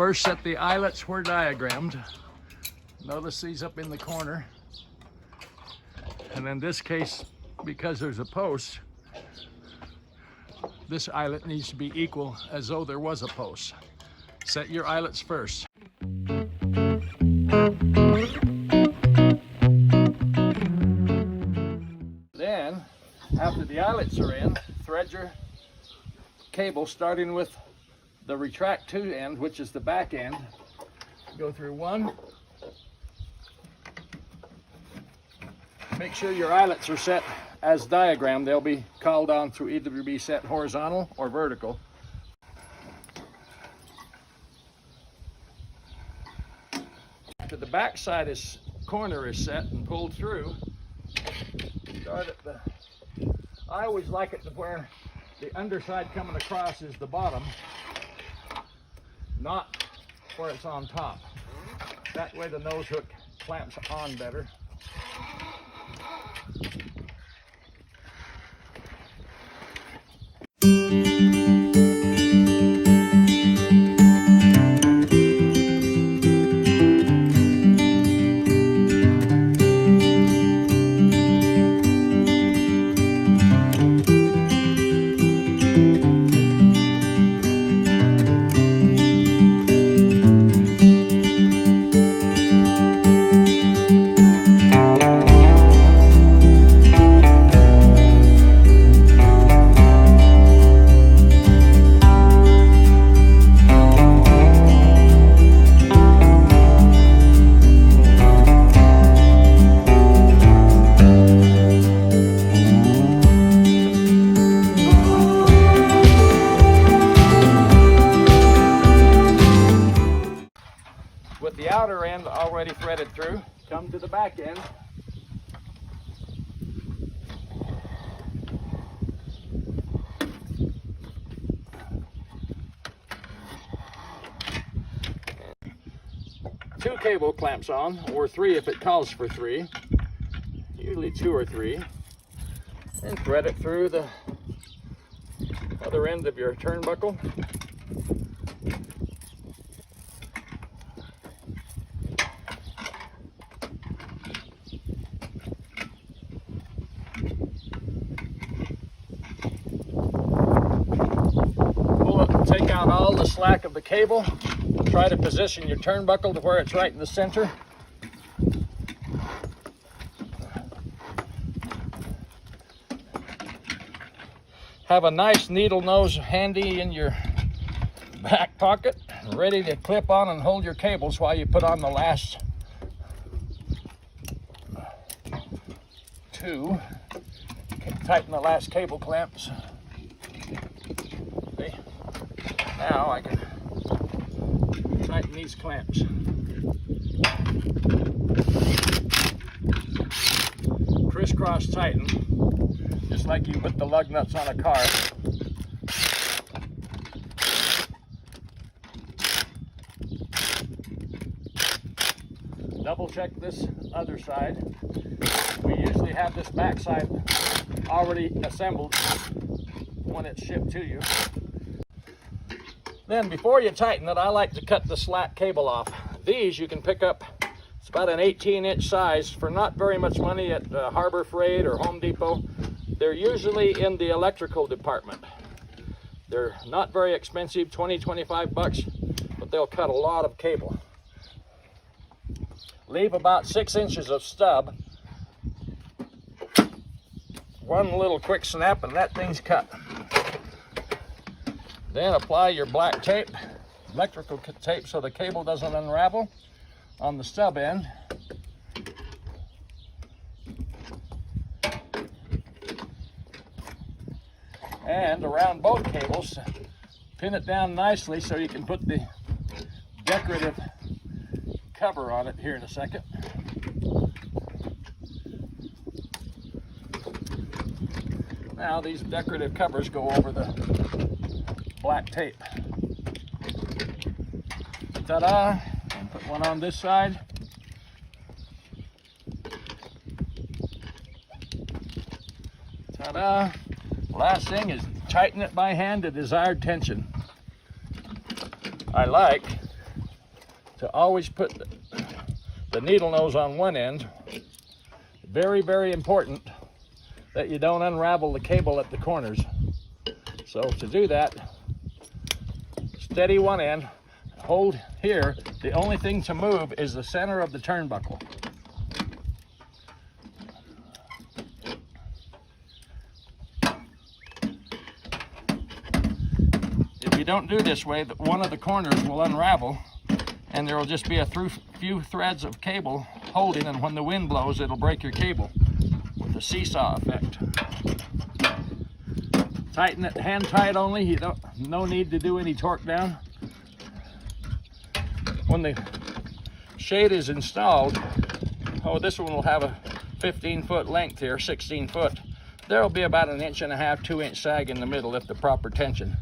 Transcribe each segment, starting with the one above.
First, set the eyelets where diagrammed. Notice these up in the corner. And in this case, because there's a post, this eyelet needs to be equal as though there was a post. Set your eyelets first. Then, after the eyelets are in, thread your cable starting with the retract to end, which is the back end. Go through one. Make sure your eyelets are set as diagrammed. They'll be called on to either be set horizontal or vertical. After the back side corner is set and pulled through, start at the, I always like it to where the underside coming across is the bottom, not where it's on top. That way the nose hook clamps on better. With the outer end already threaded through, come to the back end. Two cable clamps on, or three if it calls for three, usually two or three, and thread it through the other end of your turnbuckle. Take out all the slack of the cable. Try to position your turnbuckle to where it's right in the center. Have a nice needle nose handy in your back pocket, ready to clip on and hold your cables while you put on the last two. Tighten the last cable clamps. Now I can tighten these clamps. Crisscross tighten, just like you put the lug nuts on a car. Double check this other side. We usually have this back side already assembled when it's shipped to you. Then before you tighten it, I like to cut the slack cable off. These you can pick up, it's about an 18-inch size for not very much money at Harbor Freight or Home Depot. They're usually in the electrical department. They're not very expensive, 20-25 bucks, but they'll cut a lot of cable. Leave about 6 inches of stub. One little quick snap and that thing's cut. Then apply your black tape, electrical tape, so the cable doesn't unravel on the stub end. And around both cables, pin it down nicely so you can put the decorative cover on it here in a second. Now these decorative covers go over the black tape. Ta-da! And put one on this side. Ta-da! Last thing is tighten it by hand to desired tension. I like to always put the needle nose on one end. Very, very important that you don't unravel the cable at the corners. So to do that, steady one end, hold here. The only thing to move is the center of the turnbuckle. If you don't do this way, one of the corners will unravel and there will just be a few threads of cable holding, and when the wind blows, it'll break your cable with the seesaw effect. Tighten it hand tight only. You don't, no need to do any torque down. When the shade is installed, oh, this one will have a 15-foot length here, 16 foot. There'll be about 1.5 inches, 2-inch sag in the middle if the proper tension.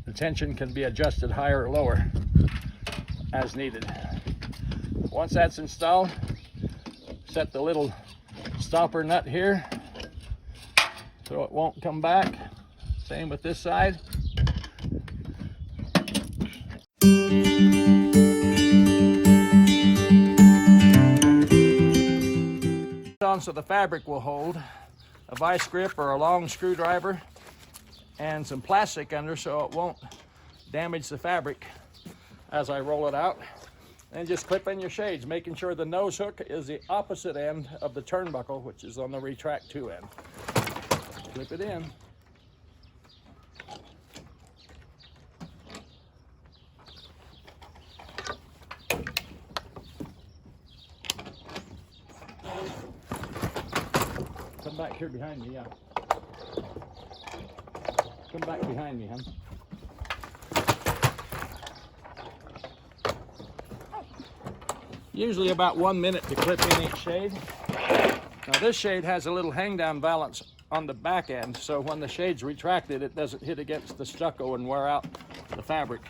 The tension can be adjusted higher or lower as needed. Once that's installed, set the little stopper nut here so it won't come back. Same with this side. On so the fabric will hold, a vice grip or a long screwdriver, and some plastic under so it won't damage the fabric as I roll it out. And just clip in your shades, making sure the nose hook is the opposite end of the turnbuckle, which is on the Retract 2 end. Clip it in. Come back here behind me, yeah. Come back behind me, hon. Usually about 1 minute to clip in each shade. Now this shade has a little hang down valance on the back end, so when the shade's retracted, it doesn't hit against the stucco and wear out the fabric.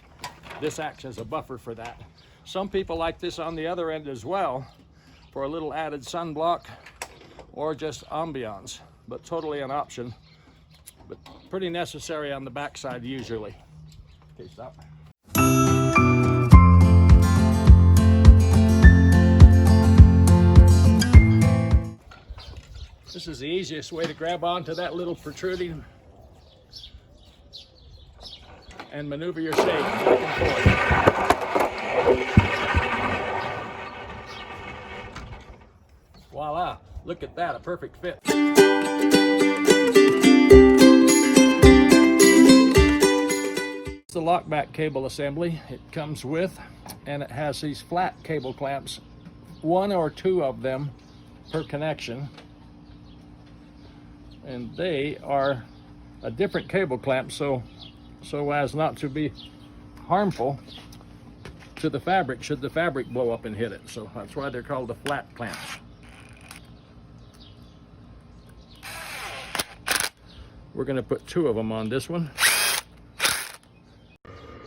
This acts as a buffer for that. Some people like this on the other end as well for a little added sunblock or just ambiance, but totally an option, but pretty necessary on the back side usually. Okay, stop. This is the easiest way to grab onto that little protruding and maneuver your shade back and forth. Voila, look at that, a perfect fit. It's the lockback cable assembly it comes with, and it has these flat cable clamps, 1 or 2 of them per connection. And they are a different cable clamp so as not to be harmful to the fabric should the fabric blow up and hit it. So that's why they're called the flat clamps. We're going to put 2 of them on this one.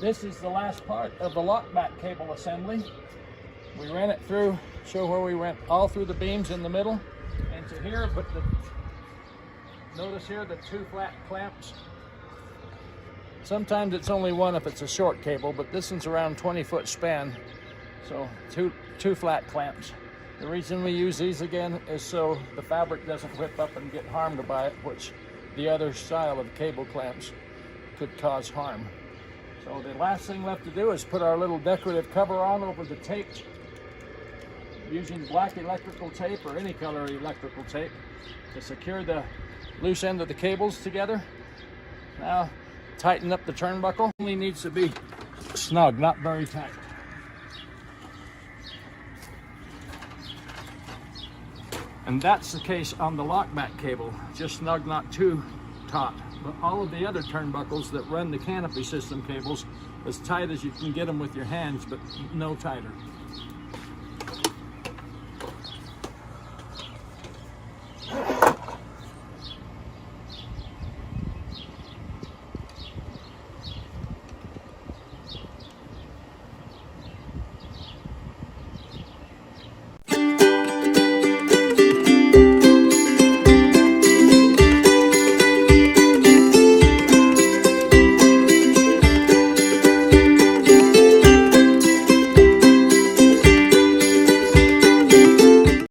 This is the last part of the lockback cable assembly. We ran it through, show where we went all through the beams in the middle and to here, but notice here the 2 flat clamps. Sometimes it's only 1 if it's a short cable, but this one's around 20-foot span, so two flat clamps. The reason we use these again is so the fabric doesn't whip up and get harmed by it, which the other style of cable clamps could cause harm. So the last thing left to do is put our little decorative cover on over the tape, using black electrical tape or any color electrical tape to secure the loose end of the cables together. Now tighten up the turnbuckle. Only needs to be snug, not very tight. And that's the case on the lockback cable, just snug, not too taut. But all of the other turnbuckles that run the canopy system cables, as tight as you can get them with your hands, but no tighter.